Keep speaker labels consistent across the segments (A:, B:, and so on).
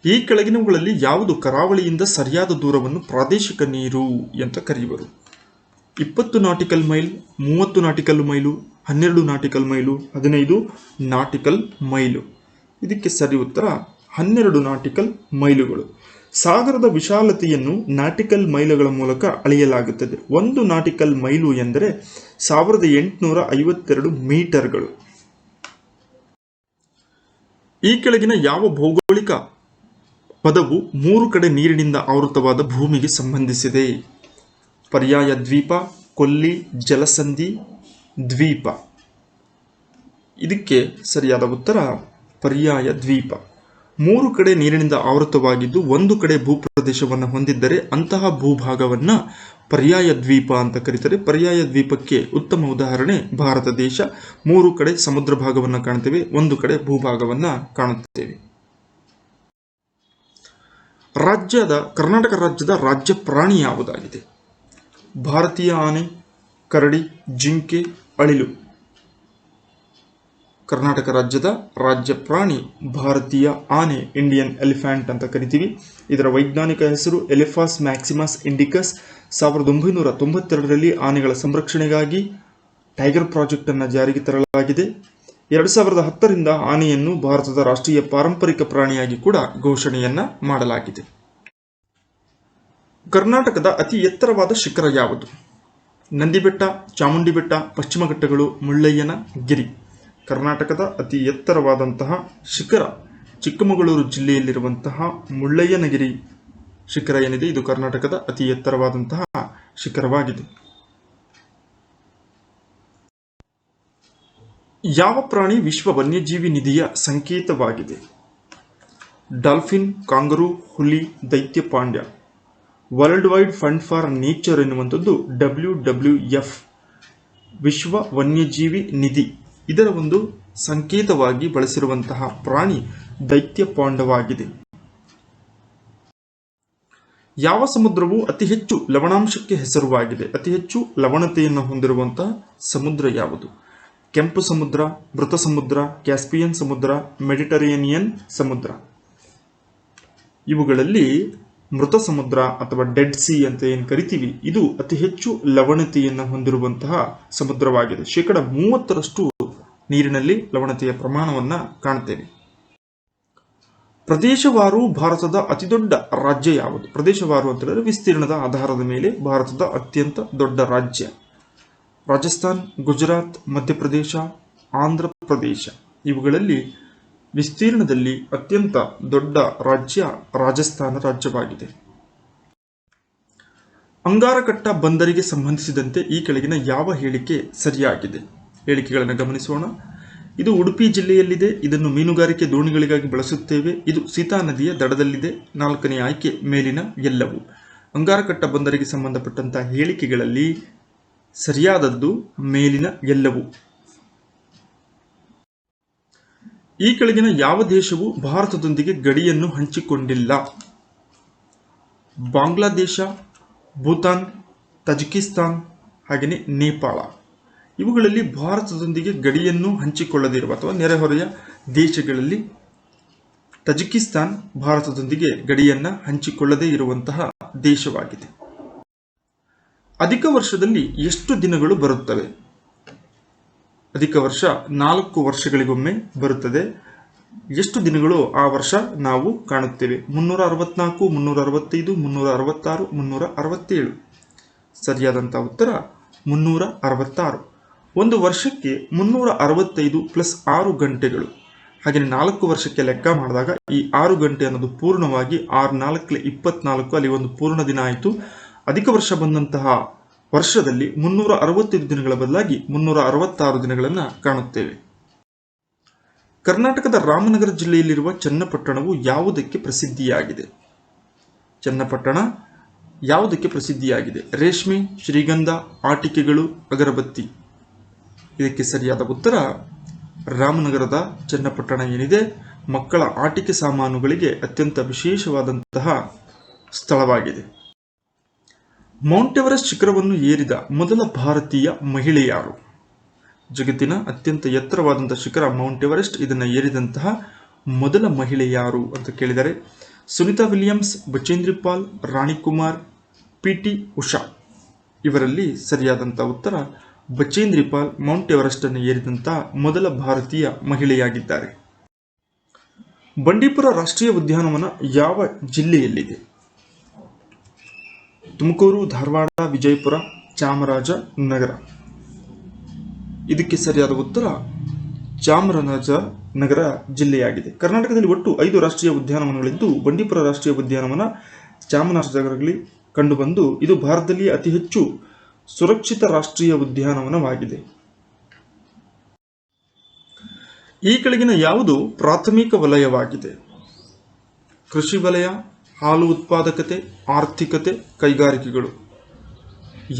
A: ಈ ಕೆಳಗಿನವುಗಳಲ್ಲಿ ಯಾವುದು ಕರಾವಳಿಯಿಂದ ಸರಿಯಾದ ದೂರವನ್ನು ಪ್ರಾದೇಶಿಕ ನೀರು ಅಂತ ಕರೆಯುವರು? 20 nautical mile, 30 nautical mile, 12 nautical mile, 15 nautical mile. ಇದಕ್ಕೆ ಸರಿ ಉತ್ತರ 12 ನಾಟಿಕಲ್ ಮೈಲುಗಳು. ಸಾಗರದ ವಿಶಾಲತೆಯನ್ನು ನಾಟಿಕಲ್ ಮೈಲುಗಳ ಮೂಲಕ ಅಳೆಯಲಾಗುತ್ತದೆ. 1 ನಾಟಿಕಲ್ ಮೈಲು ಎಂದರೆ 1852 ಮೀಟರ್ಗಳು. ಈ ಕೆಳಗಿನ ಯಾವ ಭೌಗೋಳಿಕ ಪದವು 3 ಕಡೆ ನೀರಿನಿಂದ ಆವೃತವಾದ ಭೂಮಿಗೆ ಸಂಬಂಧಿಸಿದೆ? ಪರ್ಯಾಯ ದ್ವೀಪ, ಕೊಲ್ಲಿ, ಜಲಸಂಧಿ, ದ್ವೀಪ. ಇದಕ್ಕೆ ಸರಿಯಾದ ಉತ್ತರ ಪರ್ಯಾಯ ದ್ವೀಪ. 3 ಕಡೆ ನೀರಿನಿಂದ ಆವೃತವಾಗಿದ್ದು 1 ಕಡೆ ಭೂಪ್ರದೇಶವನ್ನು ಹೊಂದಿದ್ದರೆ ಅಂತಹ ಭೂಭಾಗವನ್ನು ಪರ್ಯಾಯ ದ್ವೀಪ ಅಂತ ಕರೀತಾರೆ. ಪರ್ಯಾಯ ದ್ವೀಪಕ್ಕೆ ಉತ್ತಮ ಉದಾಹರಣೆ ಭಾರತ ದೇಶ. 3 ಕಡೆ ಸಮುದ್ರ ಭಾಗವನ್ನು ಕಾಣುತ್ತೇವೆ, 1 ಕಡೆ ಭೂಭಾಗವನ್ನು ಕಾಣುತ್ತೇವೆ. ಕರ್ನಾಟಕ ರಾಜ್ಯದ ರಾಜ್ಯ ಪ್ರಾಣಿ ಯಾವುದಾಗಿದೆ? ಭಾರತೀಯ ಆನೆ, ಕರಡಿ, ಜಿಂಕೆ, ಅಳಿಲು. ಕರ್ನಾಟಕ ರಾಜ್ಯದ ರಾಜ್ಯ ಪ್ರಾಣಿ ಭಾರತೀಯ ಆನೆ, ಇಂಡಿಯನ್ ಎಲಿಫೆಂಟ್ ಅಂತ ಕರಿತೀವಿ. ಇದರ ವೈಜ್ಞಾನಿಕ ಹೆಸರು ಎಲಿಫಾಸ್ ಮ್ಯಾಕ್ಸಿಮಸ್ ಇಂಡಿಕಸ್. 1992ರಲ್ಲಿ ಆನೆಗಳ ಸಂರಕ್ಷಣೆಗಾಗಿ ಟೈಗರ್ ಪ್ರಾಜೆಕ್ಟ್ ಅನ್ನು ಜಾರಿಗೆ ತರಲಾಗಿದೆ. 2010ರಿಂದ ಆನೆಯನ್ನು ಭಾರತದ ರಾಷ್ಟ್ರೀಯ ಪಾರಂಪರಿಕ ಪ್ರಾಣಿಯಾಗಿ ಕೂಡ ಘೋಷಣೆಯನ್ನ ಮಾಡಲಾಗಿದೆ. ಕರ್ನಾಟಕದ ಅತಿ ಎತ್ತರವಾದ ಶಿಖರ ಯಾವುದು? ನಂದಿಬೆಟ್ಟ, ಚಾಮುಂಡಿ ಬೆಟ್ಟ, ಪಶ್ಚಿಮ ಘಟ್ಟಗಳು, ಮುಳ್ಳಯ್ಯನ ಗಿರಿ. ಕರ್ನಾಟಕದ ಅತಿ ಎತ್ತರವಾದಂತಹ ಶಿಖರ ಚಿಕ್ಕಮಗಳೂರು ಜಿಲ್ಲೆಯಲ್ಲಿರುವಂತಹ ಮುಳ್ಳಯ್ಯನಗಿರಿ ಶಿಖರ ಏನಿದೆ, ಇದು ಕರ್ನಾಟಕದ ಅತಿ ಎತ್ತರವಾದಂತಹ ಶಿಖರವಾಗಿದೆ. ಯಾವ ಪ್ರಾಣಿ ವಿಶ್ವ ವನ್ಯಜೀವಿ ನಿಧಿಯ ಸಂಕೇತವಾಗಿದೆ? ಡಾಲ್ಫಿನ್, ಕಾಂಗರೂ, ಹುಲಿ, ದೈತ್ಯ Pandya. World wide fund for nature ಎನ್ನುವಂಥದ್ದು WWF ವಿಶ್ವ ವನ್ಯಜೀವಿ ನಿಧಿ. ಇದರ ಒಂದು ಸಂಕೇತವಾಗಿ ಬಳಸಿರುವಂತಹ ಪ್ರಾಣಿ ದೈತ್ಯ ಪಾಂಡವಾಗಿದೆ. ಯಾವ ಸಮುದ್ರವು ಅತಿ ಹೆಚ್ಚು ಲವಣಾಂಶಕ್ಕೆ ಹೆಸರುವಾಗಿದೆ? ಅತಿ ಹೆಚ್ಚು ಲವಣತೆಯನ್ನು ಹೊಂದಿರುವಂತಹ ಸಮುದ್ರ ಯಾವುದು? ಕೆಂಪು ಸಮುದ್ರ, ಮೃತ ಸಮುದ್ರ, ಕ್ಯಾಸ್ಪಿಯನ್ ಸಮುದ್ರ, ಮೆಡಿಟರೇನಿಯನ್ ಸಮುದ್ರ. ಇವುಗಳಲ್ಲಿ ಮೃತ ಸಮುದ್ರ ಅಥವಾ ಡೆಡ್ ಸಿ ಅಂತ ಏನು ಕರಿತೀವಿ, ಇದು ಅತಿ ಹೆಚ್ಚು ಲವಣತೆಯನ್ನು ಹೊಂದಿರುವಂತಹ ಸಮುದ್ರವಾಗಿದೆ. 30% ನೀರಿನಲ್ಲಿ ಲವಣತೆಯ ಪ್ರಮಾಣವನ್ನು ಕಾಣುತ್ತೇವೆ. ಪ್ರದೇಶವಾರು ಭಾರತದ ಅತಿದೊಡ್ಡ ರಾಜ್ಯ ಯಾವುದು? ಪ್ರದೇಶವಾರು ಅಂತ ಹೇಳಿದ್ರೆ ವಿಸ್ತೀರ್ಣದ ಆಧಾರದ ಮೇಲೆ ಭಾರತದ ಅತ್ಯಂತ ದೊಡ್ಡ ರಾಜ್ಯ. ರಾಜಸ್ಥಾನ್, ಗುಜರಾತ್, ಮಧ್ಯಪ್ರದೇಶ, ಆಂಧ್ರ ಪ್ರದೇಶ. ಇವುಗಳಲ್ಲಿ ವಿಸ್ತೀರ್ಣದಲ್ಲಿ ಅತ್ಯಂತ ದೊಡ್ಡ ರಾಜ್ಯ ರಾಜಸ್ಥಾನ ರಾಜ್ಯವಾಗಿದೆ. ಅಂಗಾರಕಟ್ಟ ಬಂದರಿಗೆ ಸಂಬಂಧಿಸಿದಂತೆ ಈ ಕೆಳಗಿನ ಯಾವ ಹೇಳಿಕೆ ಸರಿಯಾಗಿದೆ? ಹೇಳಿಕೆಗಳನ್ನು ಗಮನಿಸೋಣ. ಇದು ಉಡುಪಿ ಜಿಲ್ಲೆಯಲ್ಲಿದೆ. ಇದನ್ನು ಮೀನುಗಾರಿಕೆ ದೋಣಿಗಳಿಗಾಗಿ ಬಳಸುತ್ತೇವೆ. ಇದು ಸೀತಾ ನದಿಯ ದಡದಲ್ಲಿದೆ. 4ನೇ ಆಯ್ಕೆ ಮೇಲಿನ ಎಲ್ಲವೂ. ಅಂಗಾರಕಟ್ಟ ಬಂದರಿಗೆ ಸಂಬಂಧಪಟ್ಟಂತಹ ಹೇಳಿಕೆಗಳಲ್ಲಿ ಸರಿಯಾದದ್ದು ಮೇಲಿನ ಎಲ್ಲವೂ. ಈ ಕೆಳಗಿನ ಯಾವ ದೇಶವು ಭಾರತದೊಂದಿಗೆ ಗಡಿಯನ್ನು ಹಂಚಿಕೊಂಡಿಲ್ಲ? ಬಾಂಗ್ಲಾದೇಶ, ಭೂತಾನ್, ತಜಿಕಿಸ್ತಾನ್, ಹಾಗೆಯೇ ನೇಪಾಳ. ಇವುಗಳಲ್ಲಿ ಭಾರತದೊಂದಿಗೆ ಗಡಿಯನ್ನು ಹಂಚಿಕೊಳ್ಳದಿರುವ ಅಥವಾ ನೆರೆಹೊರೆಯ ದೇಶಗಳಲ್ಲಿ ತಜಿಕಿಸ್ತಾನ್ ಭಾರತದೊಂದಿಗೆ ಗಡಿಯನ್ನು ಹಂಚಿಕೊಳ್ಳದೇ ಇರುವಂತಹ ದೇಶವಾಗಿದೆ. ಅಧಿಕ ವರ್ಷದಲ್ಲಿ ಎಷ್ಟು ದಿನಗಳು ಬರುತ್ತವೆ? ಅಧಿಕ ವರ್ಷ 4 ವರ್ಷಗಳಿಗೊಮ್ಮೆ ಬರುತ್ತದೆ. ಎಷ್ಟು ದಿನಗಳು ಆ ವರ್ಷ ನಾವು ಕಾಣುತ್ತೇವೆ? 364, 365, 366, 367. ಸರಿಯಾದಂತಹ ಉತ್ತರ 366. ಒಂದು ವರ್ಷಕ್ಕೆ 365 + 6 ಗಂಟೆಗಳು. ಹಾಗೆ 4 ವರ್ಷಕ್ಕೆ ಲೆಕ್ಕ ಮಾಡಿದಾಗ ಈ 6 ಗಂಟೆ ಅನ್ನೋದು ಪೂರ್ಣವಾಗಿ 6 4 24, ಅಲ್ಲಿ ಒಂದು ಪೂರ್ಣ ದಿನ ಆಯಿತು. ಅಧಿಕ ವರ್ಷ ಬಂದಂತಹ ವರ್ಷದಲ್ಲಿ 365 ದಿನಗಳ ಬದಲಾಗಿ 366 ದಿನಗಳನ್ನು ಕಾಣುತ್ತೇವೆ. ಕರ್ನಾಟಕದ ರಾಮನಗರ ಜಿಲ್ಲೆಯಲ್ಲಿರುವ ಚನ್ನಪಟ್ಟಣವು ಯಾವುದಕ್ಕೆ ಪ್ರಸಿದ್ಧಿಯಾಗಿದೆ? ಚನ್ನಪಟ್ಟಣ ಯಾವುದಕ್ಕೆ ಪ್ರಸಿದ್ಧಿಯಾಗಿದೆ? ರೇಷ್ಮೆ, ಶ್ರೀಗಂಧ, ಆಟಿಕೆಗಳು, ಅಗರಬತ್ತಿ. ಇದಕ್ಕೆ ಸರಿಯಾದ ಉತ್ತರ ರಾಮನಗರದ ಚನ್ನಪಟ್ಟಣ ಏನಿದೆ, ಮಕ್ಕಳ ಆಟಿಕೆ ಸಾಮಾನುಗಳಿಗೆ ಅತ್ಯಂತ ವಿಶೇಷವಾದಂತಹ ಸ್ಥಳವಾಗಿದೆ. ಮೌಂಟ್ ಎವರೆಸ್ಟ್ ಶಿಖರವನ್ನು ಏರಿದ ಮೊದಲ ಭಾರತೀಯ ಮಹಿಳೆ ಯಾರು? ಜಗತ್ತಿನ ಅತ್ಯಂತ ಎತ್ತರವಾದಂತಹ ಶಿಖರ ಮೌಂಟ್ ಎವರೆಸ್ಟ್. ಇದನ್ನು ಏರಿದಂತಹ ಮೊದಲ ಮಹಿಳೆ ಯಾರು ಅಂತ ಕೇಳಿದರೆ ಸುನಿತಾ ವಿಲಿಯಮ್ಸ್, ಬಚೇಂದ್ರಿ ಪಾಲ್, ರಾಣಿ ಕುಮಾರ್, PT ಉಷಾ. ಇವರಲ್ಲಿ ಸರಿಯಾದಂಥ ಉತ್ತರ ಬಚೇಂದ್ರಿ ಪಾಲ್ ಮೌಂಟ್ ಎವರೆಸ್ಟ್ ಅನ್ನು ಏರಿದಂಥ ಮೊದಲ ಭಾರತೀಯ ಮಹಿಳೆಯಾಗಿದ್ದಾರೆ. ಬಂಡೀಪುರ ರಾಷ್ಟ್ರೀಯ ಉದ್ಯಾನವನ ಯಾವ ಜಿಲ್ಲೆಯಲ್ಲಿದೆ? ತುಮಕೂರು, ಧಾರವಾಡ, ವಿಜಯಪುರ, ಚಾಮರಾಜನಗರ. ಇದಕ್ಕೆ ಸರಿಯಾದ ಉತ್ತರ ಚಾಮರಾಜನಗರ ಜಿಲ್ಲೆಯಾಗಿದೆ. ಕರ್ನಾಟಕದಲ್ಲಿ ಒಟ್ಟು 5 ರಾಷ್ಟ್ರೀಯ ಉದ್ಯಾನವನಗಳಿದ್ದು ಬಂಡೀಪುರ ರಾಷ್ಟ್ರೀಯ ಉದ್ಯಾನವನ ಚಾಮರಾಜನಗರದಲ್ಲಿ ಕಂಡುಬಂದು ಇದು ಭಾರತದಲ್ಲಿ ಅತಿ ಹೆಚ್ಚು ಸುರಕ್ಷಿತ ರಾಷ್ಟ್ರೀಯ ಉದ್ಯಾನವನವಾಗಿದೆ. ಈ ಕೆಳಗಿನ ಯಾವುದು ಪ್ರಾಥಮಿಕ ವಲಯವಾಗಿದೆ? ಕೃಷಿ ವಲಯ, ಹಾಲು ಉತ್ಪಾದಕತೆ, ಆರ್ಥಿಕತೆ, ಕೈಗಾರಿಕೆಗಳು.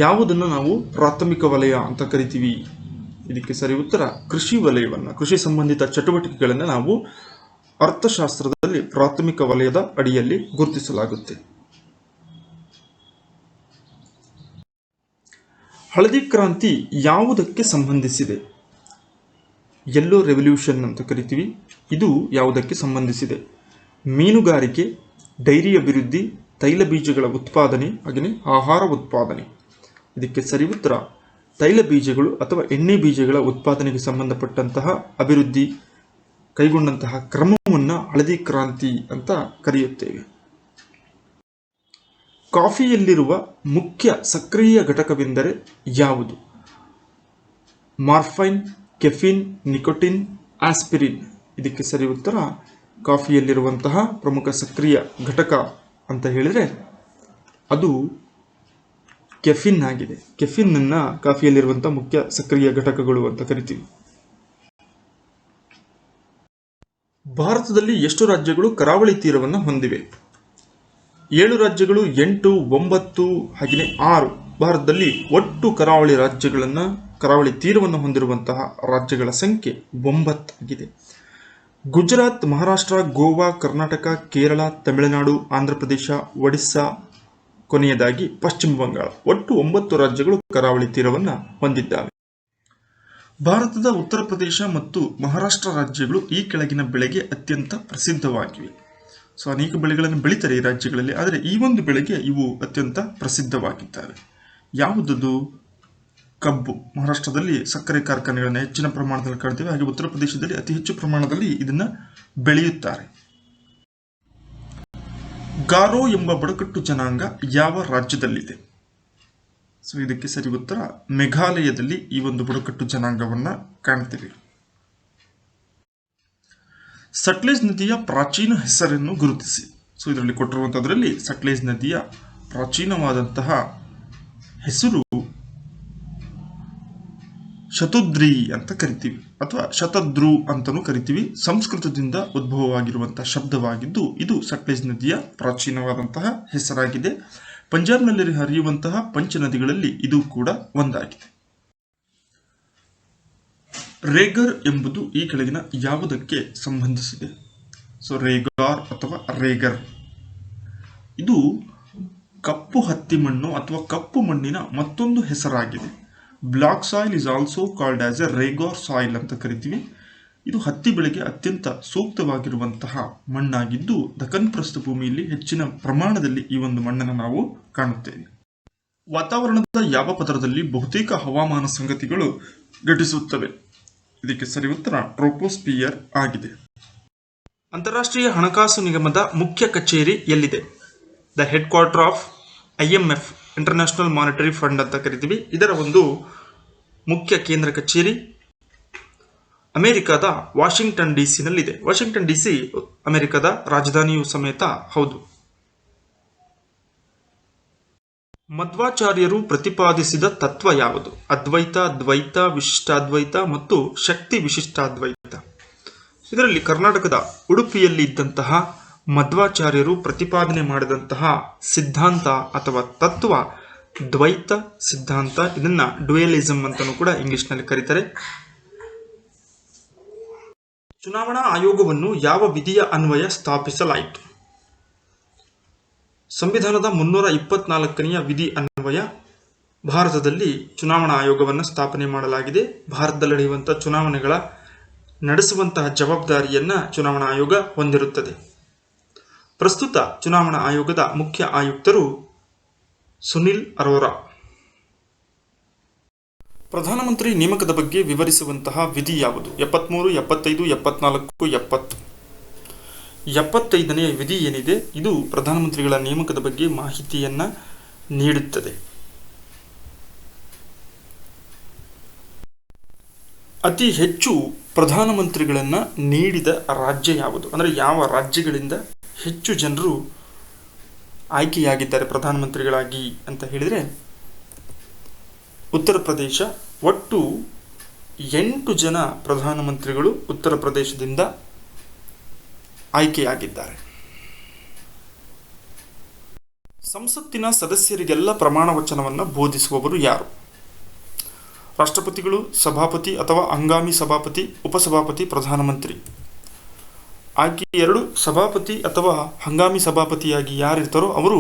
A: ಯಾವುದನ್ನು ನಾವು ಪ್ರಾಥಮಿಕ ವಲಯ ಅಂತ ಕರಿತೀವಿ? ಇದಕ್ಕೆ ಸರಿ ಉತ್ತರ ಕೃಷಿ ವಲಯವನ್ನು, ಕೃಷಿ ಸಂಬಂಧಿತ ಚಟುವಟಿಕೆಗಳನ್ನು ನಾವು ಅರ್ಥಶಾಸ್ತ್ರದಲ್ಲಿ ಪ್ರಾಥಮಿಕ ವಲಯದ ಅಡಿಯಲ್ಲಿ ಗುರುತಿಸಲಾಗುತ್ತೆ. ಹಳದಿ ಕ್ರಾಂತಿ ಯಾವುದಕ್ಕೆ ಸಂಬಂಧಿಸಿದೆ? ಯೆಲ್ಲೋ ರೆವಲ್ಯೂಷನ್ ಅಂತ ಕರಿತೀವಿ. ಇದು ಯಾವುದಕ್ಕೆ ಸಂಬಂಧಿಸಿದೆ? ಮೀನುಗಾರಿಕೆ, ಡೈರಿ ಅಭಿವೃದ್ಧಿ, ತೈಲ ಬೀಜಗಳ ಉತ್ಪಾದನೆ, ಹಾಗೆಯೇ ಆಹಾರ ಉತ್ಪಾದನೆ. ಇದಕ್ಕೆ ಸರಿ ಉತ್ತರ ತೈಲ ಬೀಜಗಳು ಅಥವಾ ಎಣ್ಣೆ ಬೀಜಗಳ ಉತ್ಪಾದನೆಗೆ ಸಂಬಂಧಪಟ್ಟಂತಹ ಅಭಿವೃದ್ಧಿ ಕೈಗೊಂಡಂತಹ ಕ್ರಮವನ್ನು ಹಳದಿ ಕ್ರಾಂತಿ ಅಂತ ಕರೆಯುತ್ತೇವೆ. ಕಾಫಿಯಲ್ಲಿರುವ ಮುಖ್ಯ ಸಕ್ರಿಯ ಘಟಕವೆಂದರೆ ಯಾವುದು? Morphine, caffeine, nicotine, aspirin. ಇದಕ್ಕೆ ಸರಿ ಉತ್ತರ ಕಾಫಿಯಲ್ಲಿರುವಂತಹ ಪ್ರಮುಖ ಸಕ್ರಿಯ ಘಟಕ ಅಂತ ಹೇಳಿದರೆ ಅದು ಕೆಫಿನ್ ಆಗಿದೆ. ಕೆಫಿನ್ ಅನ್ನ ಕಾಫಿಯಲ್ಲಿರುವಂತಹ ಮುಖ್ಯ ಸಕ್ರಿಯ ಘಟಕಗಳು ಅಂತ ಕರಿತೀವಿ. ಭಾರತದಲ್ಲಿ ಎಷ್ಟು ರಾಜ್ಯಗಳು ಕರಾವಳಿ ತೀರವನ್ನು ಹೊಂದಿವೆ? 7 ರಾಜ್ಯಗಳು, 8, 9 ಹಾಗೆಯೇ 6. ಭಾರತದಲ್ಲಿ ಒಟ್ಟು ಕರಾವಳಿ ತೀರವನ್ನು ಹೊಂದಿರುವಂತಹ ರಾಜ್ಯಗಳ ಸಂಖ್ಯೆ 9 ಆಗಿದೆ. ಗುಜರಾತ್, ಮಹಾರಾಷ್ಟ್ರ, ಗೋವಾ, ಕರ್ನಾಟಕ, ಕೇರಳ, ತಮಿಳುನಾಡು, ಆಂಧ್ರಪ್ರದೇಶ, ಒಡಿಸ್ಸಾ, ಕೊನೆಯದಾಗಿ ಪಶ್ಚಿಮ ಬಂಗಾಳ. ಒಟ್ಟು 9 ರಾಜ್ಯಗಳು ಕರಾವಳಿ ತೀರವನ್ನು ಹೊಂದಿದ್ದಾವೆ. ಭಾರತದ ಉತ್ತರ ಪ್ರದೇಶ ಮತ್ತು ಮಹಾರಾಷ್ಟ್ರ ರಾಜ್ಯಗಳು ಈ ಕೆಳಗಿನ ಬೆಳೆಗೆ ಅತ್ಯಂತ ಪ್ರಸಿದ್ಧವಾಗಿವೆ. ಸೊ ಅನೇಕ ಬೆಳೆಗಳನ್ನು ಬೆಳೀತಾರೆ ಈ ರಾಜ್ಯಗಳಲ್ಲಿ, ಆದರೆ ಈ ಒಂದು ಬೆಳೆಗೆ ಇವು ಅತ್ಯಂತ ಪ್ರಸಿದ್ಧವಾಗಿದ್ದಾವೆ. ಯಾವುದದು? ಕಬ್ಬು. ಮಹಾರಾಷ್ಟ್ರದಲ್ಲಿ ಸಕ್ಕರೆ ಕಾರ್ಖಾನೆಗಳನ್ನು ಹೆಚ್ಚಿನ ಪ್ರಮಾಣದಲ್ಲಿ ಕಾಣ್ತೇವೆ, ಹಾಗೆ ಉತ್ತರ ಪ್ರದೇಶದಲ್ಲಿ ಅತಿ ಹೆಚ್ಚು ಪ್ರಮಾಣದಲ್ಲಿ ಇದನ್ನು ಬೆಳೆಯುತ್ತಾರೆ. ಗಾರೋ ಎಂಬ ಬುಡಕಟ್ಟು ಜನಾಂಗ ಯಾವ ರಾಜ್ಯದಲ್ಲಿದೆ? ಸೊ ಇದಕ್ಕೆ ಸರಿ ಉತ್ತರ ಮೇಘಾಲಯದಲ್ಲಿ ಈ ಒಂದು ಬುಡಕಟ್ಟು ಜನಾಂಗವನ್ನ ಕಾಣ್ತೇವೆ. ಸಟ್ಲೇಜ್ ನದಿಯ ಪ್ರಾಚೀನ ಹೆಸರನ್ನು ಗುರುತಿಸಿ. ಸೊ ಇದರಲ್ಲಿ ಕೊಟ್ಟಿರುವಂತದ್ರಲ್ಲಿ ಸಟ್ಲೇಜ್ ನದಿಯ ಪ್ರಾಚೀನವಾದಂತಹ ಹೆಸರು ಶತುದ್ರಿ ಅಂತ ಕರಿತೀವಿ, ಅಥವಾ ಶತದ್ರು ಅಂತಲೂ ಕರಿತೀವಿ. ಸಂಸ್ಕೃತದಿಂದ ಉದ್ಭವವಾಗಿರುವಂತಹ ಶಬ್ದವಾಗಿದ್ದು ಇದು ಸಟ್ಲೇಜ್ ನದಿಯ ಪ್ರಾಚೀನವಾದಂತಹ ಹೆಸರಾಗಿದೆ. ಪಂಜಾಬ್ನಲ್ಲಿ ಹರಿಯುವಂತಹ ಪಂಚ ನದಿಗಳಲ್ಲಿ ಇದು ಕೂಡ ಒಂದಾಗಿದೆ. ರೇಗರ್ ಎಂಬುದು ಈ ಕೆಳಗಿನ ಯಾವುದಕ್ಕೆ ಸಂಬಂಧಿಸಿದೆ? ಸೊ ರೇಗಾರ್ ಅಥವಾ ರೇಗರ್ ಇದು ಕಪ್ಪು ಹತ್ತಿ ಮಣ್ಣು ಅಥವಾ ಕಪ್ಪು ಮಣ್ಣಿನ ಮತ್ತೊಂದು ಹೆಸರಾಗಿದೆ. Black soil is also called as a regur soil ಅಂತ ಕರಿತೀವಿ. ಇದು ಹತ್ತಿ ಬೆಳೆಗೆ ಅತ್ಯಂತ ಸೂಕ್ತವಾಗಿರುವಂತಹ ಮಣ್ಣಾಗಿದ್ದು ದಖನ್ ಪ್ರಸ್ಥಭೂಮಿಯಲ್ಲಿ ಹೆಚ್ಚಿನ ಪ್ರಮಾಣದಲ್ಲಿ ಈ ಒಂದು ಮಣ್ಣನ್ನು ನಾವು ಕಾಣುತ್ತೇವೆ. ವಾತಾವರಣದ ಯಾವ ಪದರದಲ್ಲಿ ಬಹುತೇಕ ಹವಾಮಾನ ಸಂಗತಿಗಳು ಘಟಿಸುತ್ತವೆ? ಇದಕ್ಕೆ ಸರಿ ಉತ್ತರ ಟ್ರೋಪೋಸ್ಪಿಯರ್ ಆಗಿದೆ. ಅಂತಾರಾಷ್ಟ್ರೀಯ ಹಣಕಾಸು ನಿಗಮದ ಮುಖ್ಯ ಕಚೇರಿ ಎಲ್ಲಿದೆ? The head quarter of IMF, international monetary fund ಅಂತ ಕರಿತೀವಿ. ಇದರ ಒಂದು ಮುಖ್ಯ ಕೇಂದ್ರ ಕಚೇರಿ ಅಮೆರಿಕದ ವಾಷಿಂಗ್ಟನ್ DC ನಲ್ಲಿದೆ. ವಾಷಿಂಗ್ಟನ್ DC ಅಮೆರಿಕದ ರಾಜಧಾನಿಯೂ ಸಮೇತ ಹೌದು. ಮಧ್ವಾಚಾರ್ಯರು ಪ್ರತಿಪಾದಿಸಿದ ತತ್ವ ಯಾವುದು? ಅದ್ವೈತ, ದ್ವೈತ, ವಿಶಿಷ್ಟಾದ್ವೈತ ಮತ್ತು ಶಕ್ತಿ ವಿಶಿಷ್ಟಾದ್ವೈತ. ಇದರಲ್ಲಿ ಕರ್ನಾಟಕದ ಉಡುಪಿಯಲ್ಲಿ ಇದ್ದಂತಹ ಮಧ್ವಾಚಾರ್ಯರು ಪ್ರತಿಪಾದನೆ ಮಾಡಿದಂತಹ ಸಿದ್ಧಾಂತ ಅಥವಾ ತತ್ವ ದ್ವೈತ ಸಿದ್ಧಾಂತ. ಇದನ್ನ ಡ್ಯುಯಲಿಸಮ್ ಅಂತಲೂ ಕೂಡ ಇಂಗ್ಲಿಷ್ನಲ್ಲಿ ಕರೀತಾರೆ. ಚುನಾವಣಾ ಆಯೋಗವನ್ನು ಯಾವ ವಿಧಿಯ ಅನ್ವಯ ಸ್ಥಾಪಿಸಲಾಯಿತು? ಸಂವಿಧಾನದ 324ನೇ ವಿಧಿ ಅನ್ವಯ ಭಾರತದಲ್ಲಿ ಚುನಾವಣಾ ಆಯೋಗವನ್ನು ಸ್ಥಾಪನೆ ಮಾಡಲಾಗಿದೆ. ಭಾರತದಲ್ಲಿ ನಡೆಯುವಂತಹ ಚುನಾವಣೆಗಳ ನಡೆಸುವಂತಹ ಜವಾಬ್ದಾರಿಯನ್ನ ಚುನಾವಣಾ ಆಯೋಗ ಹೊಂದಿರುತ್ತದೆ. ಪ್ರಸ್ತುತ ಚುನಾವಣಾ ಆಯೋಗದ ಮುಖ್ಯ ಆಯುಕ್ತರು ಸುನಿಲ್ ಅರೋರಾ. ಪ್ರಧಾನಮಂತ್ರಿ ನೇಮಕದ ಬಗ್ಗೆ ವಿವರಿಸುವಂತಹ ವಿಧಿ ಯಾವುದು? 73, 75, 74, 70. 75ನೇ ವಿಧಿ ಏನಿದೆ ಇದು ಪ್ರಧಾನಮಂತ್ರಿಗಳ ನೇಮಕದ ಬಗ್ಗೆ ಮಾಹಿತಿಯನ್ನು ನೀಡುತ್ತದೆ. ಅತಿ ಹೆಚ್ಚು ಪ್ರಧಾನಮಂತ್ರಿಗಳನ್ನು ನೀಡಿದ ರಾಜ್ಯ ಯಾವುದು? ಅಂದರೆ ಯಾವ ರಾಜ್ಯಗಳಿಂದ ಹೆಚ್ಚು ಜನರು ಆಯ್ಕೆಯಾಗಿದ್ದಾರೆ ಪ್ರಧಾನಮಂತ್ರಿಗಳಾಗಿ ಅಂತ ಹೇಳಿದರೆ ಉತ್ತರ ಪ್ರದೇಶ. ಒಟ್ಟು 8 ಜನ ಪ್ರಧಾನಮಂತ್ರಿಗಳು ಉತ್ತರ ಪ್ರದೇಶದಿಂದ ಆಯ್ಕೆಯಾಗಿದ್ದಾರೆ. ಸಂಸತ್ತಿನ ಸದಸ್ಯರಿಗೆಲ್ಲ ಪ್ರಮಾಣ ವಚನವನ್ನು ಬೋಧಿಸುವವರು ಯಾರು? ರಾಷ್ಟ್ರಪತಿಗಳು, ಸಭಾಪತಿ ಅಥವಾ ಹಂಗಾಮಿ ಸಭಾಪತಿ, ಉಪಸಭಾಪತಿ, ಪ್ರಧಾನಮಂತ್ರಿ. ಆಯ್ಕೆ 2, ಸಭಾಪತಿ ಅಥವಾ ಹಂಗಾಮಿ ಸಭಾಪತಿಯಾಗಿ ಯಾರಿರ್ತಾರೋ ಅವರು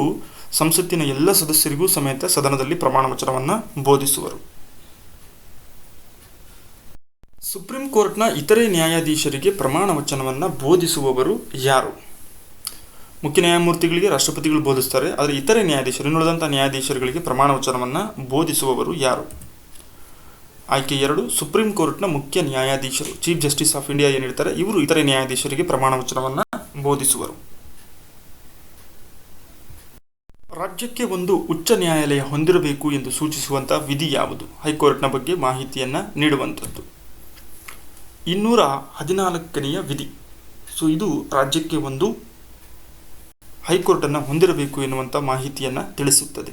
A: ಸಂಸತ್ತಿನ ಎಲ್ಲ ಸದಸ್ಯರಿಗೂ ಸಮೇತ ಸದನದಲ್ಲಿ ಪ್ರಮಾಣ ವಚನವನ್ನು ಬೋಧಿಸುವರು. ಸುಪ್ರೀಂ ಕೋರ್ಟ್ನ ಇತರೆ ನ್ಯಾಯಾಧೀಶರಿಗೆ ಪ್ರಮಾಣ ವಚನವನ್ನು ಬೋಧಿಸುವವರು ಯಾರು? ಮುಖ್ಯ ನ್ಯಾಯಮೂರ್ತಿಗಳಿಗೆ ರಾಷ್ಟ್ರಪತಿಗಳು ಬೋಧಿಸ್ತಾರೆ, ಆದರೆ ಇತರೆ ನ್ಯಾಯಾಧೀಶರು, ಇನ್ನುಳಿದಂಥ ನ್ಯಾಯಾಧೀಶರುಗಳಿಗೆ ಪ್ರಮಾಣ ವಚನವನ್ನು ಬೋಧಿಸುವವರು ಯಾರು? ಆಯ್ಕೆ 2, ಸುಪ್ರೀಂ ಕೋರ್ಟ್ನ ಮುಖ್ಯ ನ್ಯಾಯಾಧೀಶರು, ಚೀಫ್ ಜಸ್ಟಿಸ್ ಆಫ್ ಇಂಡಿಯಾ ಏನಿರ್ತಾರೆ ಇವರು ಇತರೆ ನ್ಯಾಯಾಧೀಶರಿಗೆ ಪ್ರಮಾಣ ವಚನವನ್ನು ಬೋಧಿಸುವರು. ರಾಜ್ಯಕ್ಕೆ ಒಂದು ಉಚ್ಚ ನ್ಯಾಯಾಲಯ ಹೊಂದಿರಬೇಕು ಎಂದು ಸೂಚಿಸುವಂತಹ ವಿಧಿ ಯಾವುದು? ಹೈಕೋರ್ಟ್ನ ಬಗ್ಗೆ ಮಾಹಿತಿಯನ್ನು ನೀಡುವಂಥದ್ದು. 214ನೇ ವಿಧಿ. ಸೊ ಇದು ರಾಜ್ಯಕ್ಕೆ ಒಂದು ಹೈಕೋರ್ಟನ್ನು ಹೊಂದಿರಬೇಕು ಎನ್ನುವಂಥ ಮಾಹಿತಿಯನ್ನು ತಿಳಿಸುತ್ತದೆ.